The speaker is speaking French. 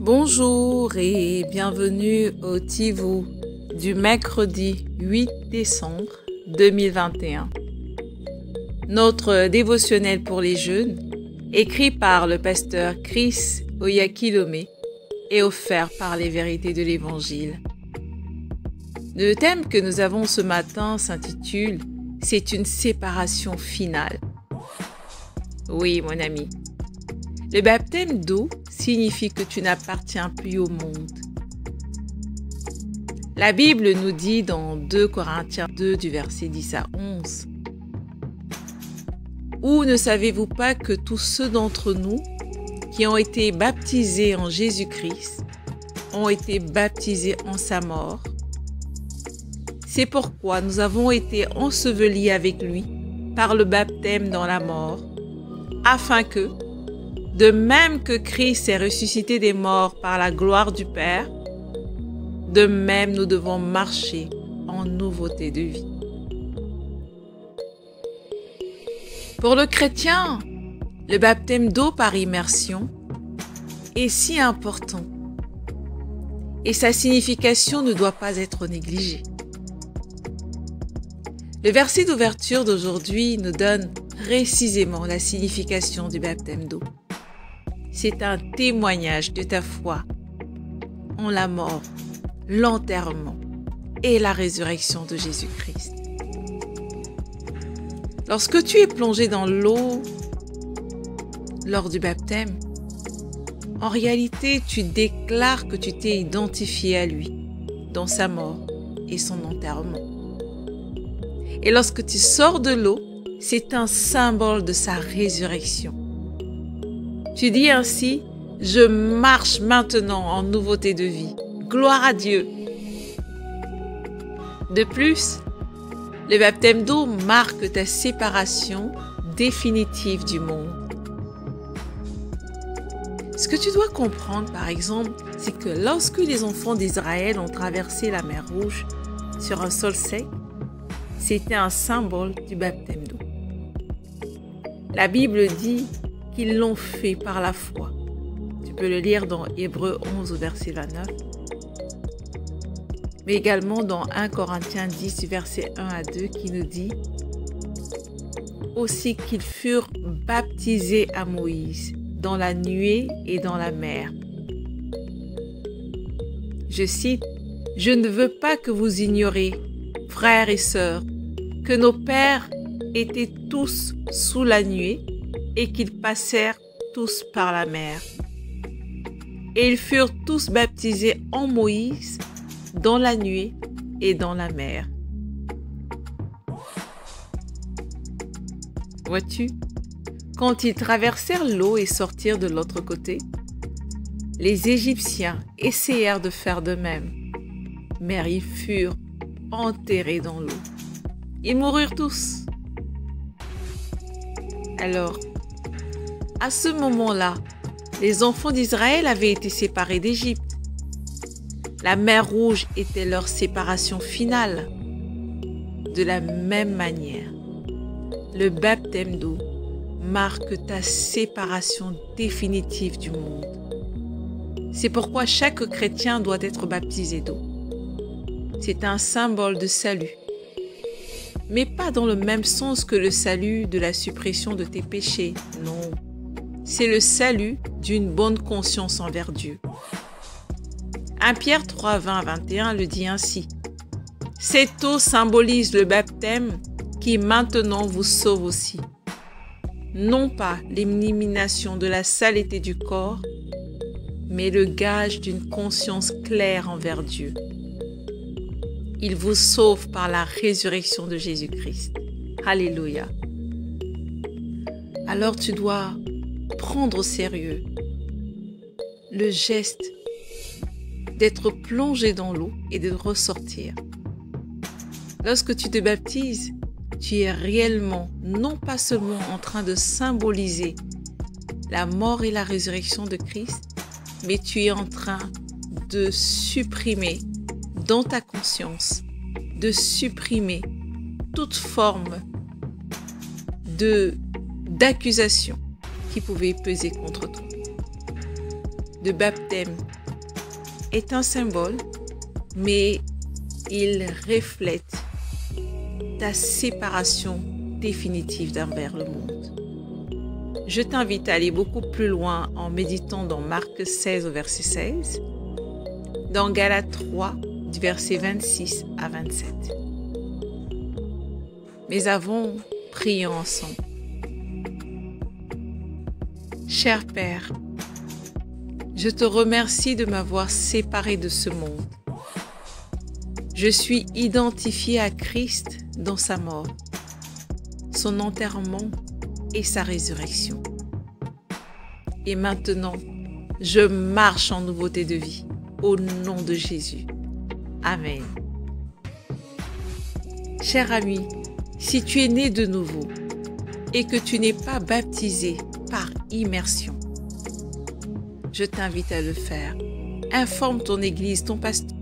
Bonjour et bienvenue au Tivou du mercredi 8 décembre 2021. Notre dévotionnel pour les jeunes, écrit par le pasteur Chris Oyakilome et offert par les vérités de l'Évangile. Le thème que nous avons ce matin s'intitule « C'est une séparation finale ». Oui, mon ami. Le baptême d'eau signifie que tu n'appartiens plus au monde. La Bible nous dit dans 2 Corinthiens 2 du verset 10 à 11 « Ou ne savez-vous pas que tous ceux d'entre nous qui ont été baptisés en Jésus-Christ ont été baptisés en sa mort? C'est pourquoi nous avons été ensevelis avec lui par le baptême dans la mort, afin que, de même que Christ est ressuscité des morts par la gloire du Père, de même nous devons marcher en nouveauté de vie. » Pour le chrétien, le baptême d'eau par immersion est si important et sa signification ne doit pas être négligée. Le verset d'ouverture d'aujourd'hui nous donne précisément la signification du baptême d'eau. C'est un témoignage de ta foi en la mort, l'enterrement et la résurrection de Jésus-Christ. Lorsque tu es plongé dans l'eau lors du baptême, en réalité, tu déclares que tu t'es identifié à lui dans sa mort et son enterrement. Et lorsque tu sors de l'eau, c'est un symbole de sa résurrection. Tu dis ainsi, « Je marche maintenant en nouveauté de vie. Gloire à Dieu. » De plus, le baptême d'eau marque ta séparation définitive du monde. Ce que tu dois comprendre, par exemple, c'est que lorsque les enfants d'Israël ont traversé la mer Rouge sur un sol sec, c'était un symbole du baptême d'eau. La Bible dit qu'ils l'ont fait par la foi. Tu peux le lire dans Hébreux 11 au verset 29, mais également dans 1 Corinthiens 10 du verset 1 à 2 qui nous dit aussi qu'ils furent baptisés à Moïse dans la nuée et dans la mer. Je cite, « Je ne veux pas que vous ignoriez, frères et sœurs, que nos pères étaient tous sous la nuée et qu'ils passèrent tous par la mer. Et ils furent tous baptisés en Moïse, dans la nuée et dans la mer. » Vois-tu, quand ils traversèrent l'eau et sortirent de l'autre côté, les Égyptiens essayèrent de faire de même, mais ils furent enterrés dans l'eau. Ils moururent tous. Alors, à ce moment-là, les enfants d'Israël avaient été séparés d'Égypte. La mer Rouge était leur séparation finale. De la même manière, le baptême d'eau marque ta séparation définitive du monde. C'est pourquoi chaque chrétien doit être baptisé d'eau. C'est un symbole de salut, mais pas dans le même sens que le salut de la suppression de tes péchés, non. C'est le salut d'une bonne conscience envers Dieu. 1 Pierre 3, 20 à 21 le dit ainsi. « Cette eau symbolise le baptême qui maintenant vous sauve aussi. Non pas l'élimination de la saleté du corps, mais le gage d'une conscience claire envers Dieu. Il vous sauve par la résurrection de Jésus-Christ. Alléluia. » Alors tu dois prendre au sérieux le geste d'être plongé dans l'eau et de ressortir. Lorsque tu te baptises, tu es réellement, non pas seulement en train de symboliser la mort et la résurrection de Christ, mais tu es en train de supprimer dans ta conscience, de supprimer toute forme d'accusation qui pouvait peser contre toi. Le baptême est un symbole, mais il reflète ta séparation définitive d'envers le monde. Je t'invite à aller beaucoup plus loin en méditant dans Marc 16 au verset 16, dans Galates 3 du verset 26 à 27. Mais avons prié ensemble. Cher Père, je te remercie de m'avoir séparé de ce monde. Je suis identifié à Christ dans sa mort, son enterrement et sa résurrection. Et maintenant, je marche en nouveauté de vie, au nom de Jésus. Amen. Cher ami, si tu es né de nouveau et que tu n'es pas baptisé par immersion, je t'invite à le faire. Informe ton église, ton pasteur